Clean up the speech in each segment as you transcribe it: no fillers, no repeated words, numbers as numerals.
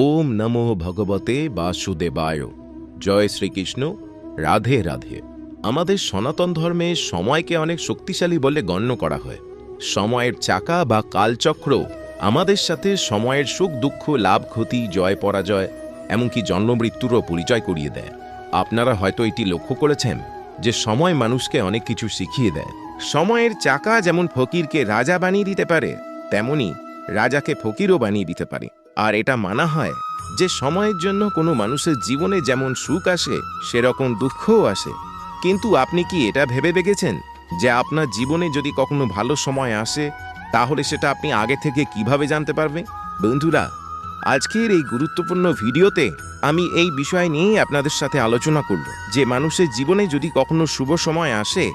ওম নমো ভগবতে বাসুদেবায়। জয় শ্রীকৃষ্ণ। রাধে রাধে। আমাদের সনাতন ধর্মে সময়কে অনেক শক্তিশালী বলে গণ্য করা হয়। সময়ের চাকা বা কালচক্র আমাদের সাথে সময়ের সুখ দুঃখ, লাভ ক্ষতি, জয় পরাজয়, এমনকি জন্মমৃত্যুরও পরিচয় করিয়ে দেয়। আপনারা হয়তো এটি লক্ষ্য করেছেন যে সময় মানুষকে অনেক কিছু শিখিয়ে দেয়। সময়ের চাকা যেমন ফকিরকে রাজা বানিয়ে দিতে পারে, তেমনি রাজাকে ফকিরও বানিয়ে দিতে পারে। আর এটা মানা হয় যে সময়ের জন্য কোনো মানুষের জীবনে যেমন সুখ আসে, সেরকম দুঃখও আসে। কিন্তু আপনি কি এটা ভেবে দেখেছেন যে আপনার জীবনে যদি কখনো ভালো সময় আসে, তাহলে সেটা আপনি আগে থেকে কিভাবে জানতে পারবেন? বন্ধুরা, আজকের এই গুরুত্বপূর্ণ ভিডিওতে আমি এই বিষয় নিয়েই আপনাদের সাথে আলোচনা করব যে মানুষের জীবনে যদি কখনো শুভ সময় আসে,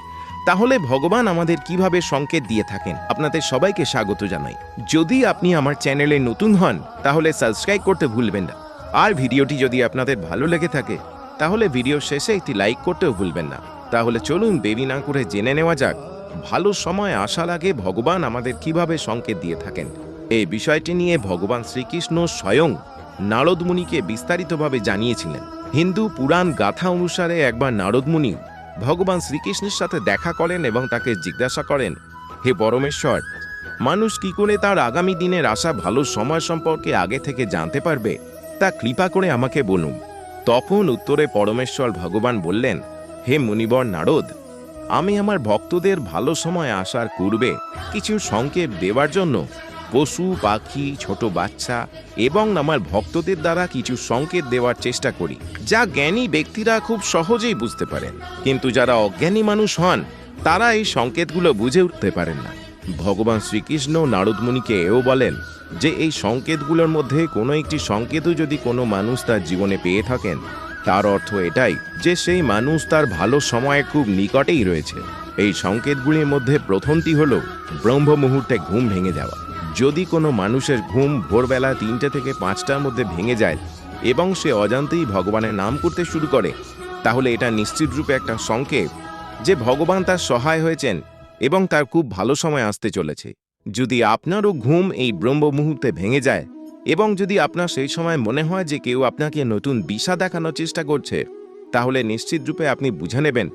তাহলে ভগবান আমাদের কিভাবে সংকেত দিয়ে থাকেন। আপনাদের সবাইকে স্বাগত জানাই। যদি আপনি আমার চ্যানেলে নতুন হন, তাহলে সাবস্ক্রাইব করতে ভুলবেন না। আর ভিডিওটি যদি আপনাদের ভালো লেগে থাকে, তাহলে ভিডিও শেষে একটি লাইক করতেও ভুলবেন না। তাহলে চলুন দেরি না করে জেনে নেওয়া যাক ভালো সময় আসার আগে ভগবান আমাদের কিভাবে সংকেত দিয়ে থাকেন। এই বিষয়টি নিয়ে ভগবান শ্রীকৃষ্ণ স্বয়ং নারদ মুনিকে বিস্তারিতভাবে জানিয়েছিলেন। হিন্দু পুরাণ গাথা অনুসারে একবার নারদ মুনি ভগবান শ্রীকৃষ্ণের সাথে দেখা করেন এবং তাকে জিজ্ঞাসা করেন, হে পরমেশ্বর, মানুষ কি করে তার আগামী দিনের আসা ভালো সময় সম্পর্কে আগে থেকে জানতে পারবে, তা কৃপা করে আমাকে বলুন। তখন উত্তরে পরমেশ্বর ভগবান বললেন, হে মুনিবর নারদ, আমি আমার ভক্তদের ভালো সময় আসার পূর্বে কিছু সংকেত দেওয়ার জন্য পশু পাখি, ছোট বাচ্চা এবং আমার ভক্তদের দ্বারা কিছু সংকেত দেওয়ার চেষ্টা করি, যা জ্ঞানী ব্যক্তিরা খুব সহজেই বুঝতে পারেন। কিন্তু যারা অজ্ঞানী মানুষ হন, তারা এই সংকেতগুলো বুঝে উঠতে পারেন না। ভগবান শ্রীকৃষ্ণ নারদ মুনিকে এও বলেন যে এই সংকেতগুলোর মধ্যে কোনো একটি সংকেতও যদি কোনো মানুষ তার জীবনে পেয়ে থাকেন, তার অর্থ এটাই যে সেই মানুষ তার ভালো সময়ে খুব নিকটেই রয়েছে। এই সংকেতগুলির মধ্যে প্রথমটি হল ব্রহ্ম মুহূর্তে ঘুম ভেঙে যাওয়া। যদি কোনো মানুষের ঘুম ভোরবেলা 3টে থেকে 5টার মধ্যে ভেঙে যায় এবং সে অজান্তেই ভগবানের নাম করতে শুরু করে, তাহলে এটা নিশ্চিত রূপে একটা সংকেত যে ভগবান তার সহায় হয়েছেন এবং তার খুব ভালো সময় আসতে চলেছে। যদি আপনারও ঘুম এই ব্রহ্ম মুহূর্তে ভেঙে যায় এবং যদি আপনার সেই সময় মনে হয় যে কেউ আপনাকে নতুন দিশা দেখানোর চেষ্টা করছে, তাহলে নিশ্চিত রূপে আপনি বুঝে নেবেন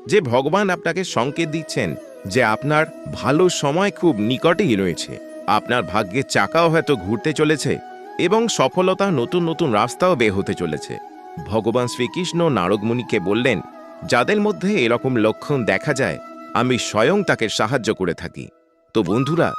যে ভগবান আপনাকে সংকেত দিচ্ছেন যে আপনার ভালো সময় খুব নিকটেই রয়েছে। আপনার ভাগ্যের চাকাও হয়তো ঘুরতে চলেছে এবং সফলতা নতুন নতুন রাস্তাও বের হতে চলেছে। ভগবান শ্রীকৃষ্ণ নারদ মুনিকে বললেন, যাদের মধ্যে এরকম লক্ষণ দেখা যায়, আমি স্বয়ং তাকে সাহায্য করে থাকি। তো বন্ধুরা,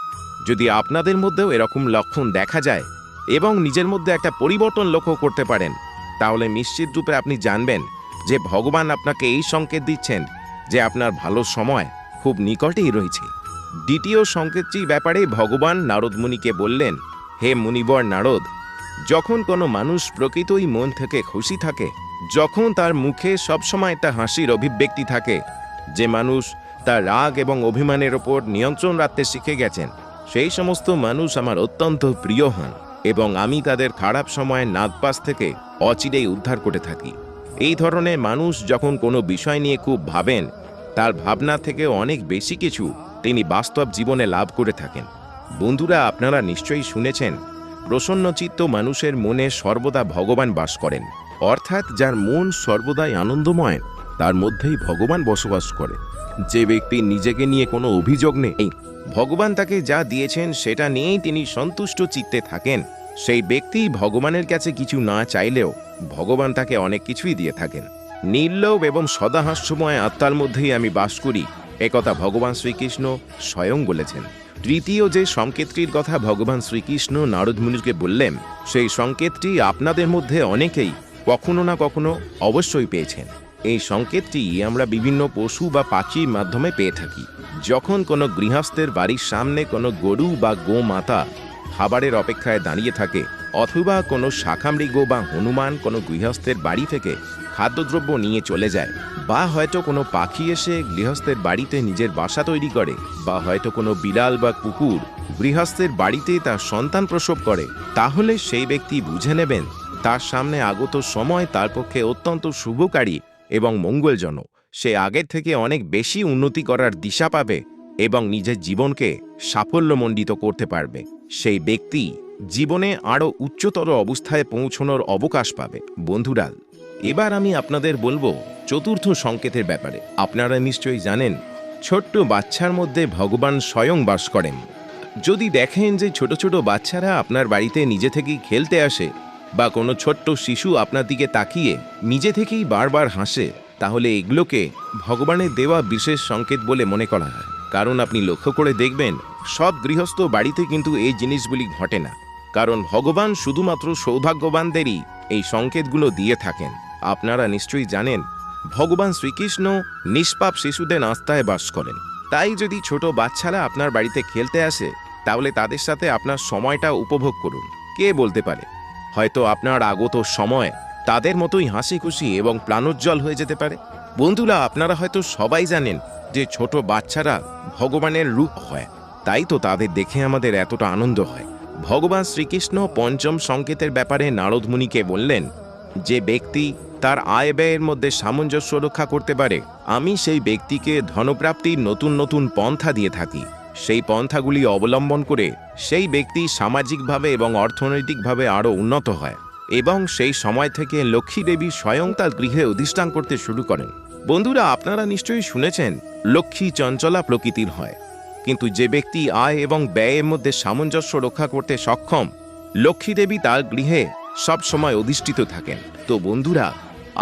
যদি আপনাদের মধ্যেও এরকম লক্ষণ দেখা যায় এবং নিজের মধ্যে একটা পরিবর্তন লক্ষ্য করতে পারেন, তাহলে নিশ্চিত রূপে আপনি জানবেন যে ভগবান আপনাকে এই সংকেত দিচ্ছেন যে আপনার ভালো সময় খুব নিকটেই রয়েছে। দ্বিতীয় সংকেতটির ব্যাপারে ভগবান নারদ মুনিকে বললেন, হে মুনিবর নারদ, যখন কোনো মানুষ প্রকৃতই মন থেকে খুশি থাকে, যখন তার মুখে সবসময় একটা হাসির অভিব্যক্তি থাকে, যে মানুষ তার রাগ এবং অভিমানের ওপর নিয়ন্ত্রণ রাখতে শিখে গেছেন, সেই সমস্ত মানুষ আমার অত্যন্ত প্রিয় হন এবং আমি তাদের খারাপ সময়ের নাদপাশ থেকে অচিরেই উদ্ধার করে থাকি। এই ধরনের মানুষ যখন কোনো বিষয় নিয়ে খুব ভাবেন, তার ভাবনা থেকে অনেক বেশি কিছু তিনি বাস্তব জীবনে লাভ করে থাকেন। বন্ধুরা, আপনারা নিশ্চয়ই শুনেছেন, প্রসন্নচিত্ত মানুষের মনে সর্বদা ভগবান বাস করেন। অর্থাৎ যার মন সর্বদাই আনন্দময়, তার মধ্যেই ভগবান বসবাস করে। যে ব্যক্তি নিজেকে নিয়ে কোনো অভিযোগ নেই, ভগবান তাকে যা দিয়েছেন সেটা নিয়েই তিনি সন্তুষ্ট চিত্তে থাকেন, সেই ব্যক্তি ভগবানের কাছে কিছু না চাইলেও ভগবান তাকে অনেক কিছুই দিয়ে থাকেন। নির্লোভ এবং সদাহাস্যময় আত্মার মধ্যেই আমি বাস করি, একথা ভগবান শ্রীকৃষ্ণ স্বয়ং বলেছেন। তৃতীয় যে সংকেতটির কথা ভগবান শ্রীকৃষ্ণ নারদ মুনিকে বললেন, সেই সংকেতটি আপনাদের মধ্যে অনেকেই কখনো না কখনো অবশ্যই পেয়েছেন। এই সংকেতটি আমরা বিভিন্ন পশু বা পাখির মাধ্যমে পেয়ে থাকি। যখন কোনো গৃহস্থের বাড়ির সামনে কোনো গরু বা গোমাতা খাবারের অপেক্ষায় দাঁড়িয়ে থাকে, অথবা কোনো শাখামৃগ বা হনুমান কোনো গৃহস্থের বাড়ি থেকে খাদ্যদ্রব্য নিয়ে চলে যায়, বা হয়তো কোনো পাখি এসে গৃহস্থের বাড়িতে নিজের বাসা তৈরি করে, বা হয়তো কোনো বিড়াল বা কুকুর গৃহস্থের বাড়িতে তার সন্তান প্রসব করে, তাহলে সেই ব্যক্তি বুঝে নেবেন তার সামনে আগত সময় তার পক্ষে অত্যন্ত শুভকারী এবং মঙ্গলজনক। সে আগের থেকে অনেক বেশি উন্নতি করার দিশা পাবে এবং নিজের জীবনকে সাফল্যমণ্ডিত করতে পারবে। সেই ব্যক্তি জীবনে আরও উচ্চতর অবস্থায় পৌঁছানোর অবকাশ পাবে। বন্ধুরা, এবার আমি আপনাদের বলবো চতুর্থ সংকেতের ব্যাপারে। আপনারা নিশ্চয়ই জানেন, ছোট্ট বাচ্চার মধ্যে ভগবান স্বয়ং বাস করেন। যদি দেখেন যে ছোট ছোট বাচ্চারা আপনার বাড়িতে নিজে থেকেই খেলতে আসে, বা কোনো ছোট্ট শিশু আপনার দিকে তাকিয়ে নিজে থেকেই বারবার হাসে, তাহলে এগুলোকে ভগবানের দেওয়া বিশেষ সংকেত বলে মনে করা হয়। কারণ আপনি লক্ষ্য করে দেখবেন, সব গৃহস্থ বাড়িতে কিন্তু এই জিনিসগুলি ঘটে না। কারণ ভগবান শুধুমাত্র সৌভাগ্যবানদেরই এই সংকেতগুলো দিয়ে থাকেন। আপনারা নিশ্চয়ই জানেন, ভগবান শ্রীকৃষ্ণ নিষ্পাপ শিশুদের আস্থায় বাস করেন। তাই যদি ছোট বাচ্চারা আপনার বাড়িতে খেলতে আসে, তাহলে তাদের সাথে আপনার সময়টা উপভোগ করুন। কে বলতে পারে, হয়তো আপনার আগত সময় তাদের মতোই হাসি খুশি এবং প্রাণোজ্জ্বল হয়ে যেতে পারে। বন্ধুরা, আপনারা হয়তো সবাই জানেন যে ছোট বাচ্চারা ভগবানের রূপ হয়, তাই তো তাদের দেখে আমাদের এতটা আনন্দ হয়। ভগবান শ্রীকৃষ্ণ পঞ্চম সংকেতের ব্যাপারে নারদ মুনিকে বললেন, যে ব্যক্তি তার আয় ব্যয়ের মধ্যে সামঞ্জস্য রক্ষা করতে পারে, আমি সেই ব্যক্তিকে ধনপ্রাপ্তির নতুন নতুন পন্থা দিয়ে থাকি। সেই পন্থাগুলি অবলম্বন করে সেই ব্যক্তি সামাজিকভাবে এবং অর্থনৈতিকভাবে আরও উন্নত হয়, এবং সেই সময় থেকে লক্ষ্মী দেবী স্বয়ং তার গৃহে অধিষ্ঠান করতে শুরু করেন। বন্ধুরা, আপনারা নিশ্চয়ই শুনেছেন, লক্ষ্মী চঞ্চলা প্রকৃতির হয়, কিন্তু যে ব্যক্তি আয় এবং ব্যয়ের মধ্যে সামঞ্জস্য রক্ষা করতে সক্ষম, লক্ষ্মী দেবী তার গৃহে সব সময় অধিষ্ঠিত থাকেন। তো বন্ধুরা,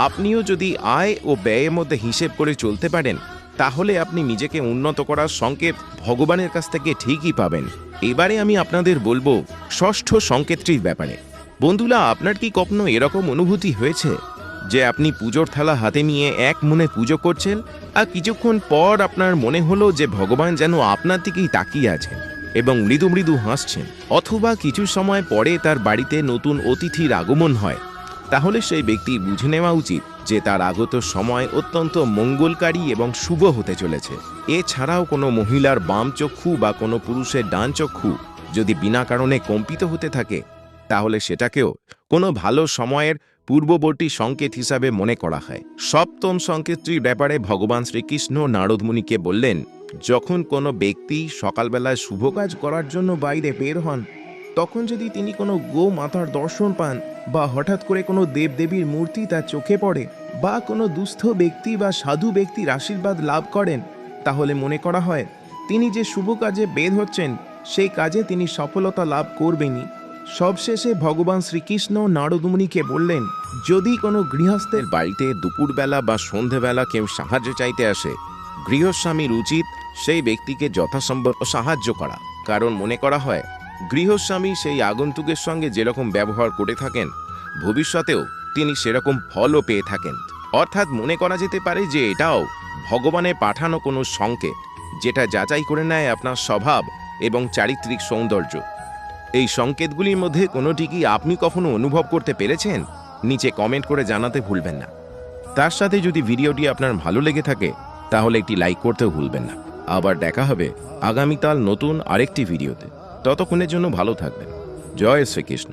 আপনিও যদি আয় ও ব্যয়ের মধ্যে হিসেব করে চলতে পারেন, তাহলে আপনি নিজেকে উন্নত করার সংকেত ভগবানের কাছ থেকে ঠিকই পাবেন। এবারে আমি আপনাদের বলবো ষষ্ঠ সংকেতটির ব্যাপারে। বন্ধুরা, আপনার কি কখনো এরকম অনুভূতি হয়েছে যে আপনি পুজোর থালা হাতে নিয়ে এক মনে পুজো করছেন, আর কিছুক্ষণ পর আপনার মনে হলো যে ভগবান যেন আপনার দিকেই তাকিয়ে আছেন এবং মৃদু মৃদু হাসছেন? অথবা কিছু সময় পরে তার বাড়িতে নতুন অতিথির আগমন হয়, তাহলে সেই ব্যক্তি বুঝে নেওয়া উচিত যে তার আগত সময় অত্যন্ত মঙ্গলকারী এবং শুভ হতে চলেছে। এছাড়াও কোনো মহিলার বাম চক্ষু বা কোনো পুরুষের ডান চক্ষু যদি বিনা কারণে কম্পিত হতে থাকে, তাহলে সেটাকেও কোনো ভালো সময়ের পূর্ববর্তী সংকেত হিসাবে মনে করা হয়। সপ্তম সংকেতটির ব্যাপারে ভগবান শ্রীকৃষ্ণ নারদ মুনিকে বললেন, যখন কোনো ব্যক্তি সকালবেলায় শুভ কাজ করার জন্য বাইরে বের হন, তখন যদি তিনি কোনো গো মাতার দর্শন পান, বা হঠাৎ করে কোনো দেবদেবীর মূর্তি তার চোখে পড়ে, বা কোনো দুস্থ ব্যক্তি বা সাধু ব্যক্তির আশীর্বাদ লাভ করেন, তাহলে মনে করা হয় তিনি যে শুভ কাজে বের হচ্ছেন, সেই কাজে তিনি সফলতা লাভ করবেনই। সবশেষে ভগবান শ্রীকৃষ্ণ নারদ মুনিকে বললেন, যদি কোনো গৃহস্থের বাড়িতে দুপুরবেলা বা সন্ধেবেলা কেউ সাহায্য চাইতে আসে, গৃহস্বামীর উচিত সেই ব্যক্তিকে যথাসম্ভব সাহায্য করা। কারণ মনে করা হয়, গৃহস্বামী সেই আগন্তুকের সঙ্গে যেরকম ব্যবহার করে থাকেন, ভবিষ্যতেও তিনি সেরকম ফলও পেয়ে থাকেন। অর্থাৎ মনে করা যেতে পারে যে এটাও ভগবানের পাঠানো কোনো সংকেত, যেটা যাচাই করে নেয় আপনার স্বভাব এবং চারিত্রিক সৌন্দর্য। এই সংকেতগুলির মধ্যে কোনোটি কি আপনি কখনো অনুভব করতে পেরেছেন? নিচে কমেন্ট করে জানাতে ভুলবেন না। তার সাথে যদি ভিডিওটি আপনার ভালো লেগে থাকে, তাহলে একটি লাইক করতেও ভুলবেন না। আবার দেখা হবে আগামীকাল নতুন আরেকটি ভিডিওতে। ততক্ষণের জন্য ভালো থাকবেন। জয় শ্রীকৃষ্ণ।